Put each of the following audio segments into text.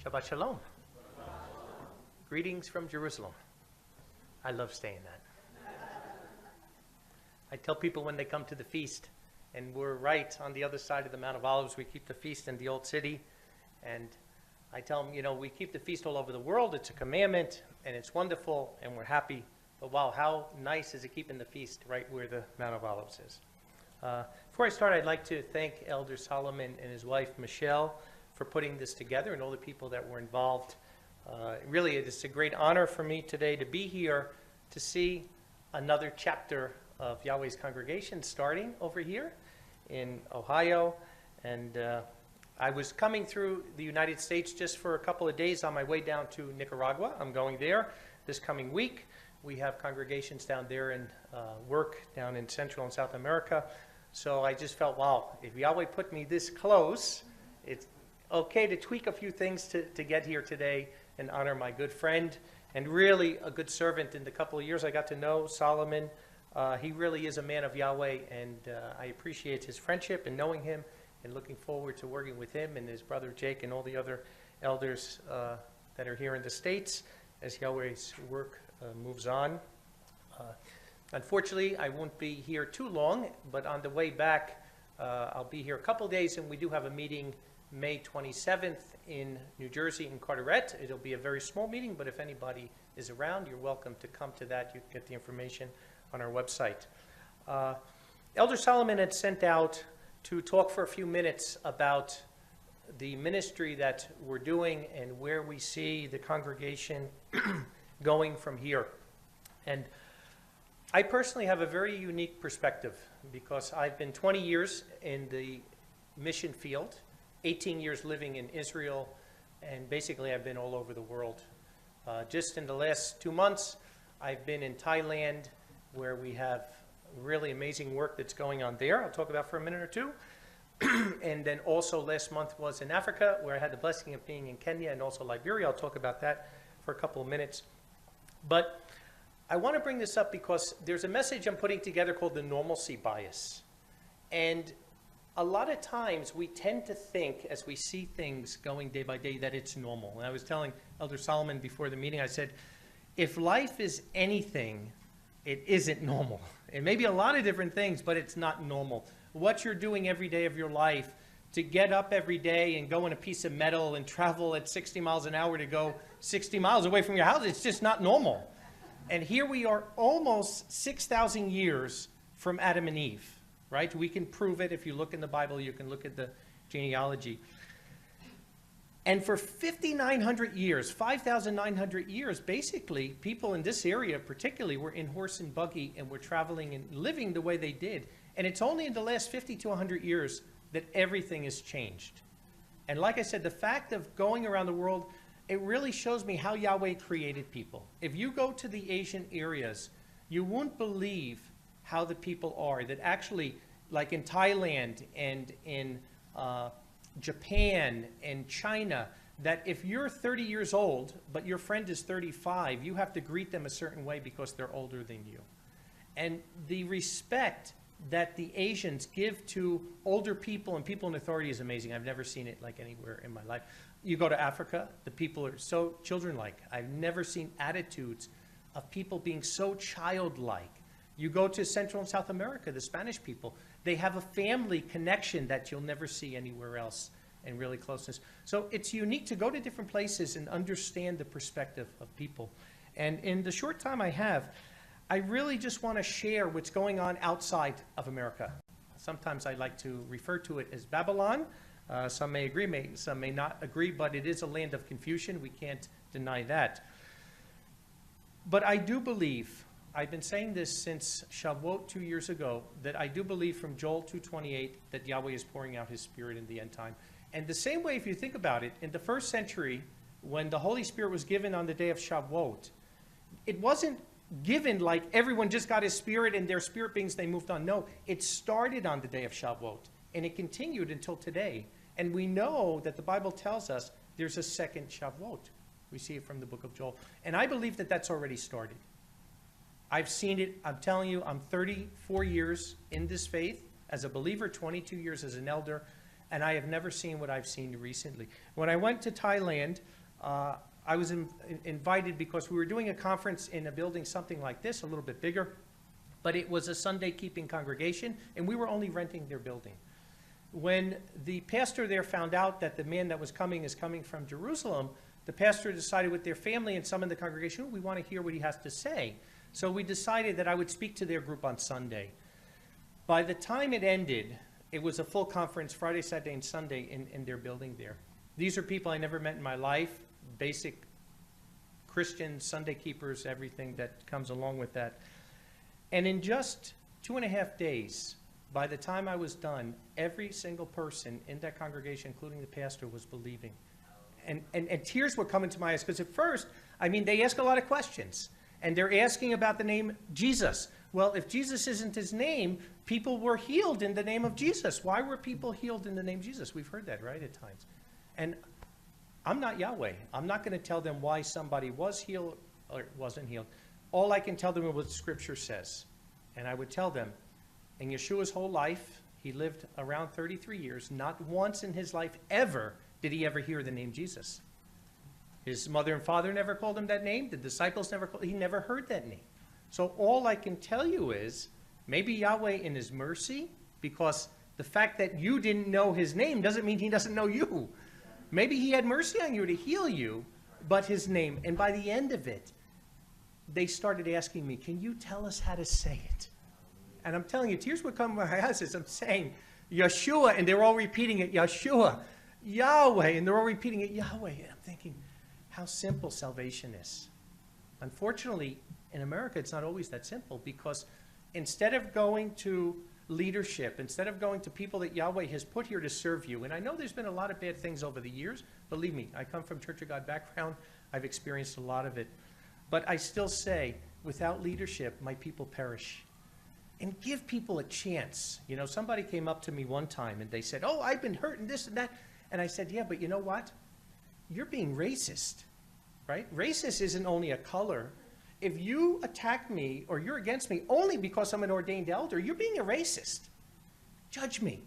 Shabbat Shalom. Greetings from Jerusalem. I love saying that. I tell people when they come to the feast, and we're right on the other side of the Mount of Olives, we keep the feast in the Old City, and I tell them, you know, we keep the feast all over the world. It's a commandment, and it's wonderful, and we're happy. But wow, how nice is it keeping the feast right where the Mount of Olives is. Before I start, I'd like to thank Elder Solomon and his wife, Michelle, for putting this together and all the people that were involved. Really, it's a great honor for me today to be here to see another chapter of Yahweh's congregation starting over here in Ohio. And I was coming through the United States just for a couple of days on my way down to Nicaragua. I'm going there this coming week. We have congregations down there and work down in Central and South America. So I just felt, wow, if Yahweh put me this close, it's okay to tweak a few things to get here today and honor my good friend and really a good servant. In the couple of years I got to know Solomon, he really is a man of Yahweh, and I appreciate his friendship and knowing him and looking forward to working with him and his brother Jake and all the other elders that are here in the States as Yahweh's work moves on. Unfortunately, I won't be here too long, but on the way back, I'll be here a couple days, and we do have a meeting May 27th in New Jersey in Carteret. It'll be a very small meeting, but if anybody is around, you're welcome to come to that. You can get the information on our website. Elder Solomon had sent out to talk for a few minutes about the ministry that we're doing and where we see the congregation going from here. And I personally have a very unique perspective because I've been 20 years in the mission field, 18 years living in Israel, and basically I've been all over the world. Just in the last 2 months, I've been in Thailand, where we have really amazing work that's going on there. I'll talk about for a minute or two. And then also last month was in Africa, where I had the blessing of being in Kenya and also Liberia. I'll talk about that for a couple of minutes. But I want to bring this up because there's a message I'm putting together called the normalcy bias. And a lot of times we tend to think, as we see things going day by day, that it's normal. And I was telling Elder Solomon before the meeting, I said, if life is anything, it isn't normal. It may be a lot of different things, but it's not normal. What you're doing every day of your life, to get up every day and go in a piece of metal and travel at 60 miles an hour to go 60 miles away from your house, it's just not normal. And here we are almost 6,000 years from Adam and Eve. Right? We can prove it. If you look in the Bible, you can look at the genealogy. And for 5,900 years, 5,900 years, basically, people in this area particularly were in horse and buggy and were traveling and living the way they did. And it's only in the last 50 to 100 years that everything has changed. And like I said, the fact of going around the world, it really shows me how Yahweh created people. If you go to the Asian areas, you won't believe how the people are, that actually, like in Thailand and in Japan and China, that if you're 30 years old, but your friend is 35, you have to greet them a certain way because they're older than you. And the respect that the Asians give to older people and people in authority is amazing. I've never seen it like anywhere in my life. You go to Africa, the people are so children-like. I've never seen attitudes of people being so childlike. You go to Central and South America, the Spanish people, they have a family connection that you'll never see anywhere else, and really closeness. So it's unique to go to different places and understand the perspective of people. And in the short time I have, I really just want to share what's going on outside of America. Sometimes I like to refer to it as Babylon. Some may agree, some may not agree, but it is a land of confusion. We can't deny that. But I do believe, I've been saying this since Shavuot 2 years ago, that I do believe from Joel 2:28 that Yahweh is pouring out his Spirit in the end time. And the same way, if you think about it, in the first century, when the Holy Spirit was given on the day of Shavuot, it wasn't given like everyone just got his Spirit and their spirit beings, they moved on. No, it started on the day of Shavuot, and it continued until today. And we know that the Bible tells us there's a second Shavuot. We see it from the book of Joel. And I believe that that's already started. I've seen it. I'm telling you, I'm 34 years in this faith as a believer, 22 years as an elder, and I have never seen what I've seen recently. When I went to Thailand, I was invited because we were doing a conference in a building something like this, a little bit bigger, but it was a Sunday keeping congregation, and we were only renting their building. When the pastor there found out that the man that was coming is coming from Jerusalem, the pastor decided with their family and some in the congregation, "Oh, we want to hear what he has to say." So we decided that I would speak to their group on Sunday. By the time it ended, it was a full conference Friday, Saturday, and Sunday in their building there. These are people I never met in my life, basic Christian Sunday keepers, everything that comes along with that. And in just 2.5 days, by the time I was done, every single person in that congregation, including the pastor, was believing. And tears were coming to my eyes, because at first, I mean, they ask a lot of questions. And they're asking about the name Jesus. Well, if Jesus isn't his name, people were healed in the name of Jesus. Why were people healed in the name of Jesus? We've heard that, right, at times. And I'm not Yahweh. I'm not going to tell them why somebody was healed or wasn't healed. All I can tell them is what Scripture says. And I would tell them, in Yeshua's whole life, he lived around 33 years. Not once in his life ever did he ever hear the name Jesus. His mother and father never called him that name. The disciples never called. He never heard that name. So all I can tell you is, maybe Yahweh in his mercy, because the fact that you didn't know his name doesn't mean he doesn't know you. Maybe he had mercy on you to heal you, but his name. And by the end of it, they started asking me, "Can you tell us how to say it?" And I'm telling you, tears would come to my eyes as I'm saying Yeshua, and they're all repeating it, Yeshua, Yahweh, and they're all repeating it, Yahweh. And I'm thinking, how simple salvation is. Unfortunately, in America, it's not always that simple, because instead of going to leadership, instead of going to people that Yahweh has put here to serve you, and I know there's been a lot of bad things over the years, believe me, I come from Church of God background, I've experienced a lot of it, but I still say, without leadership, my people perish. And give people a chance. You know, somebody came up to me one time and they said, "Oh, I've been hurt and this and that," and I said, "Yeah, but you know what? You're being racist, right? Racist isn't only a color. If you attack me or you're against me only because I'm an ordained elder, you're being a racist. Judge me.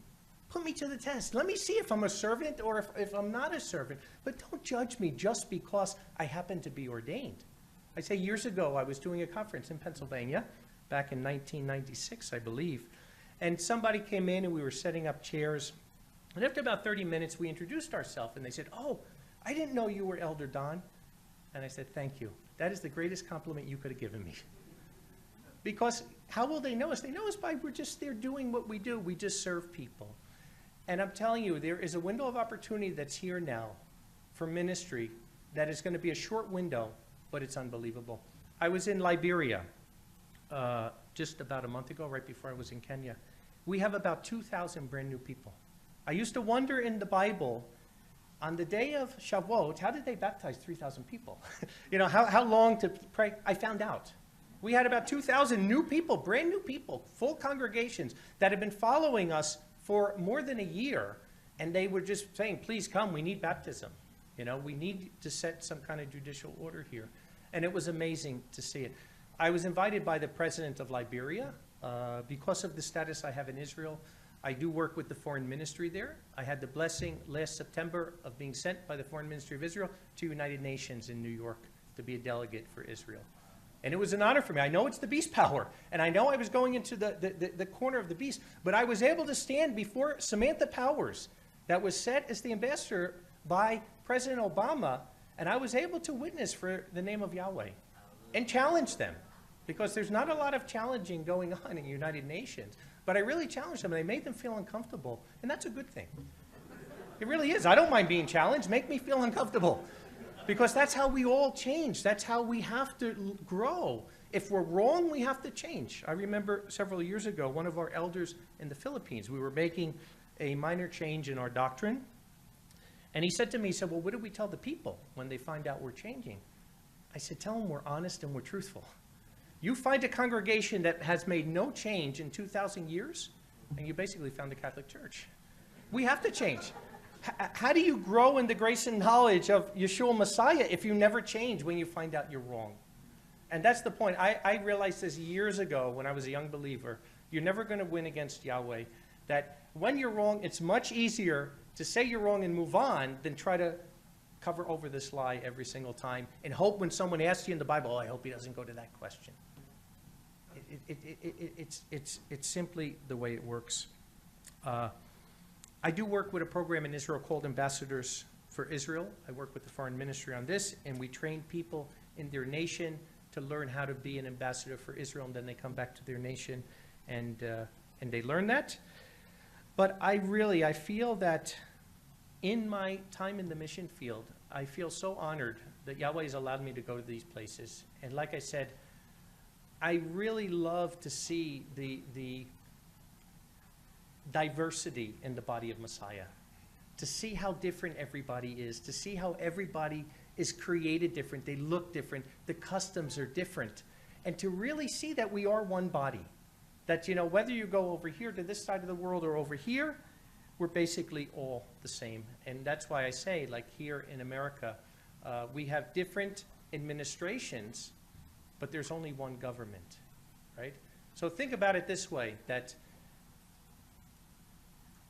Put me to the test. Let me see if I'm a servant or if I'm not a servant. But don't judge me just because I happen to be ordained." I say years ago, I was doing a conference in Pennsylvania, back in 1996, I believe. And somebody came in and we were setting up chairs. And after about 30 minutes, we introduced ourselves. And they said, "Oh, I didn't know you were Elder Don." And I said, "Thank you. That is the greatest compliment you could have given me." Because how will they know us? They know us by we're just there doing what we do. We just serve people. And I'm telling you, there is a window of opportunity that's here now for ministry that is going to be a short window, but it's unbelievable. I was in Liberia just about a month ago, right before I was in Kenya. We have about 2,000 brand new people. I used to wonder in the Bible, on the day of Shavuot, how did they baptize 3,000 people? You know, how long to pray? I found out. We had about 2,000 new people, brand new people, full congregations that have been following us for more than a year. And they were just saying, "Please come, we need baptism. You know, we need to set some kind of judicial order here." And it was amazing to see it. I was invited by the president of Liberia. Because of the status I have in Israel, I do work with the foreign ministry there. I had the blessing last September of being sent by the foreign ministry of Israel to United Nations in New York to be a delegate for Israel. And it was an honor for me. I know it's the beast power, and I know I was going into the corner of the beast, but I was able to stand before Samantha Powers that was set as the ambassador by President Obama, and I was able to witness for the name of Yahweh and challenge them. Because there's not a lot of challenging going on in the United Nations. But I really challenged them, and I made them feel uncomfortable. And that's a good thing. It really is. I don't mind being challenged. Make me feel uncomfortable. Because that's how we all change. That's how we have to grow. If we're wrong, we have to change. I remember several years ago, one of our elders in the Philippines, we were making a minor change in our doctrine. And he said to me, he said, "Well, what do we tell the people when they find out we're changing?" I said, "Tell them we're honest and we're truthful. You find a congregation that has made no change in 2,000 years, and you basically found the Catholic Church. We have to change. How do you grow in the grace and knowledge of Yeshua Messiah if you never change when you find out you're wrong?" And that's the point. I realized this years ago when I was a young believer. You're never going to win against Yahweh. That when you're wrong, it's much easier to say you're wrong and move on than try to cover over this lie every single time and hope when someone asks you in the Bible, oh, I hope he doesn't go to that question. It's simply the way it works. I do work with a program in Israel called Ambassadors for Israel. I work with the foreign ministry on this, and we train people in their nation to learn how to be an ambassador for Israel, and then they come back to their nation and they learn that. But I feel that in my time in the mission field, I feel so honored that Yahweh has allowed me to go to these places. And like I said, I really love to see the diversity in the body of Messiah, to see how different everybody is, to see how everybody is created different, they look different, the customs are different, and to really see that we are one body. That, you know, whether you go over here to this side of the world or over here, we're basically all the same. And that's why I say, like here in America, we have different administrations, but there's only one government, right? So think about it this way, that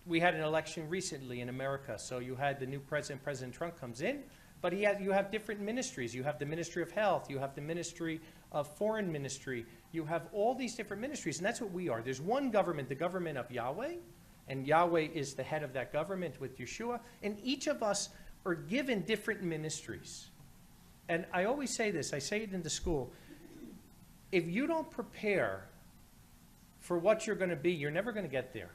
we had an election recently in America. So you had the new president, President Trump comes in, but you have different ministries. You have the Ministry of Health, you have the Ministry of Foreign Ministry, you have all these different ministries, and that's what we are. There's one government, the government of Yahweh, and Yahweh is the head of that government with Yeshua, and each of us are given different ministries. And I always say this, I say it in the school, if you don't prepare for what you're going to be, you're never going to get there.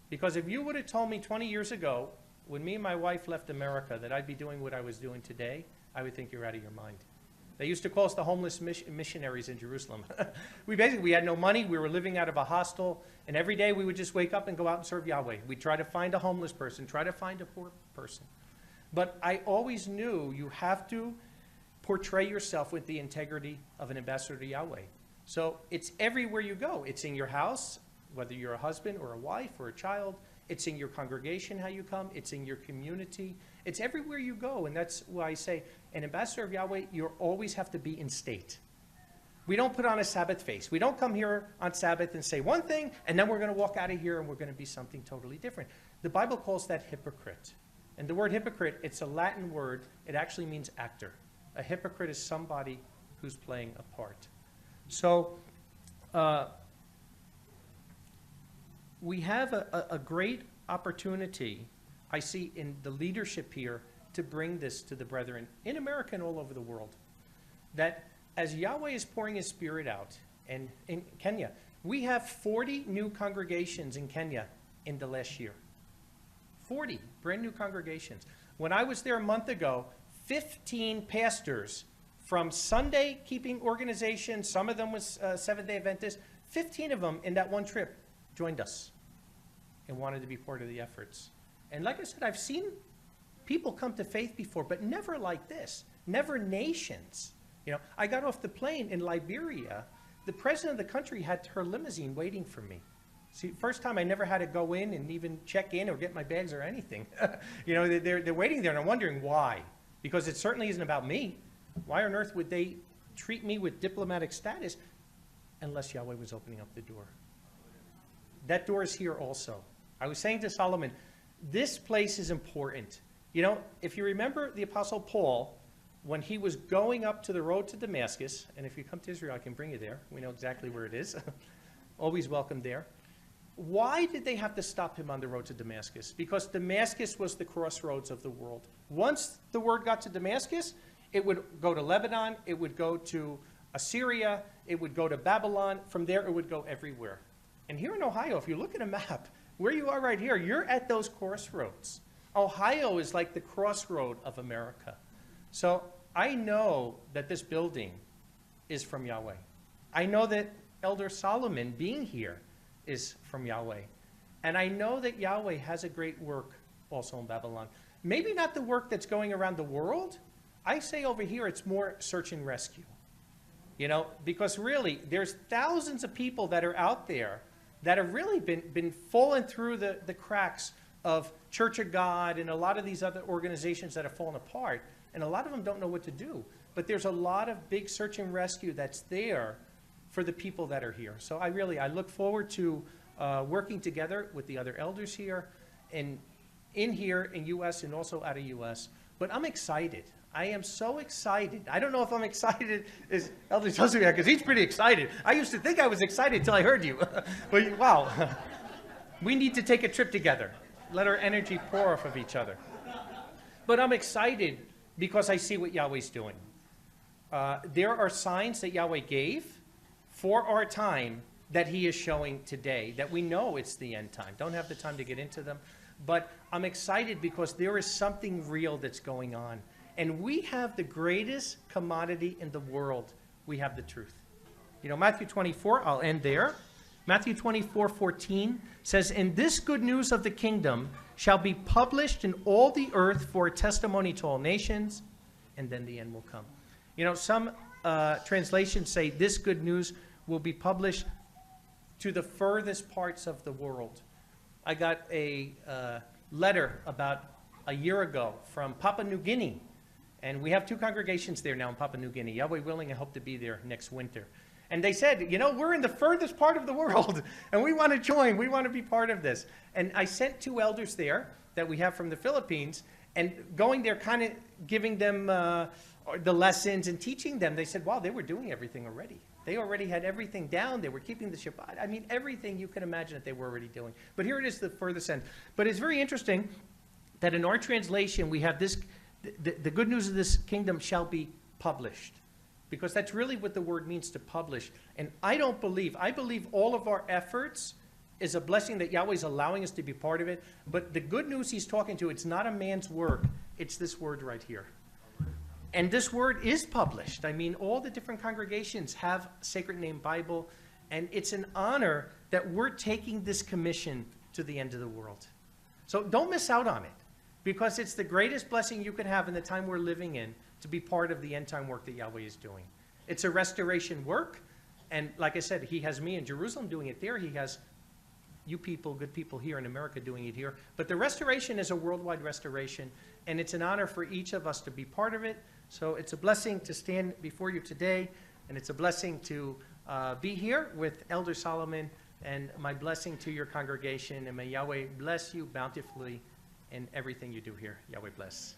Because if you would have told me 20 years ago, when me and my wife left America, that I'd be doing what I was doing today, I would think you're out of your mind. They used to call us the homeless missionaries in Jerusalem. We had no money. We were living out of a hostel. And every day we would just wake up and go out and serve Yahweh. We'd try to find a homeless person, try to find a poor person. But I always knew you have to portray yourself with the integrity of an ambassador to Yahweh. So it's everywhere you go. It's in your house, whether you're a husband or a wife or a child. It's in your congregation, how you come. It's in your community. It's everywhere you go. And that's why I say, an ambassador of Yahweh, you always have to be in state. We don't put on a Sabbath face. We don't come here on Sabbath and say one thing, and then we're going to walk out of here and we're going to be something totally different. The Bible calls that hypocrite. And the word hypocrite, it's a Latin word. It actually means actor. A hypocrite is somebody who's playing a part. So we have a great opportunity, I see, in the leadership here to bring this to the brethren in America and all over the world. That as Yahweh is pouring his spirit out, and in Kenya, we have 40 new congregations in Kenya in the last year. 40 brand new congregations. When I was there a month ago, 15 pastors from Sunday keeping organizations, some of them was Seventh-day Adventists, 15 of them in that one trip joined us and wanted to be part of the efforts. And like I said, I've seen people come to faith before, but never like this, never nations. You know, I got off the plane in Liberia. The president of the country had her limousine waiting for me. See, first time I never had to go in and even check in or get my bags or anything. You know, they're waiting there, and I'm wondering why. Because it certainly isn't about me. Why on earth would they treat me with diplomatic status unless Yahweh was opening up the door? That door is here also. I was saying to Solomon, this place is important. You know, if you remember the Apostle Paul, when he was going up to the road to Damascus, and if you come to Israel, I can bring you there. We know exactly where it is. Always welcome there. Why did they have to stop him on the road to Damascus? Because Damascus was the crossroads of the world. Once the word got to Damascus, it would go to Lebanon, it would go to Assyria, it would go to Babylon. From there, it would go everywhere. And here in Ohio, if you look at a map, where you are right here, you're at those crossroads. Ohio is like the crossroad of America. So I know that this building is from Yahweh. I know that Elder Solomon being here is from Yahweh. And I know that Yahweh has a great work also in Babylon. Maybe not the work that's going around the world. I say over here it's more search and rescue. You know, because really there's thousands of people that are out there that have really been falling through the cracks of Church of God and a lot of these other organizations that have fallen apart. And a lot of them don't know what to do. But there's a lot of big search and rescue that's there for the people that are here. So I look forward to working together with the other elders here and in here in U.S. and also out of U.S. But I'm excited. I am so excited. I don't know if I'm excited as Elder tells me that, because he's pretty excited. I used to think I was excited until I heard you. But wow. We need to take a trip together. Let our energy pour off of each other. But I'm excited because I see what Yahweh's doing. There are signs that Yahweh gave for our time that he is showing today, that we know it's the end time. Don't have the time to get into them. But I'm excited because there is something real that's going on. And we have the greatest commodity in the world. We have the truth. You know, Matthew 24, I'll end there. Matthew 24:14 says, "And this good news of the kingdom shall be published in all the earth for a testimony to all nations, and then the end will come." You know, some translations say this good news will be published to the furthest parts of the world. I got a letter about a year ago from Papua New Guinea, and we have 2 congregations there now in Papua New Guinea. Yahweh willing, I hope to be there next winter. And they said, you know, we're in the furthest part of the world, and we want to join. We want to be part of this. And I sent 2 elders there that we have from the Philippines, and going there, kind of giving them the lessons and teaching them. They said, wow, they were doing everything already. They already had everything down. They were keeping the Shabbat. I mean, everything you can imagine that they were already doing. But here it is, the furthest end. But it's very interesting that in our translation, we have this, the good news of this kingdom shall be published. Because that's really what the word means, to publish. And I believe all of our efforts is a blessing that Yahweh is allowing us to be part of it. But the good news he's talking to, it's not a man's work. It's this word right here. And this word is published. I mean, all the different congregations have Sacred Name Bible. And it's an honor that we're taking this commission to the end of the world. So don't miss out on it. Because it's the greatest blessing you can have in the time we're living in, to be part of the end time work that Yahweh is doing. It's a restoration work. And like I said, he has me in Jerusalem doing it there. He has you people, good people here in America doing it here. But the restoration is a worldwide restoration. And it's an honor for each of us to be part of it. So it's a blessing to stand before you today. And it's a blessing to be here with Elder Solomon. And my blessing to your congregation. And may Yahweh bless you bountifully in everything you do here. Yahweh bless.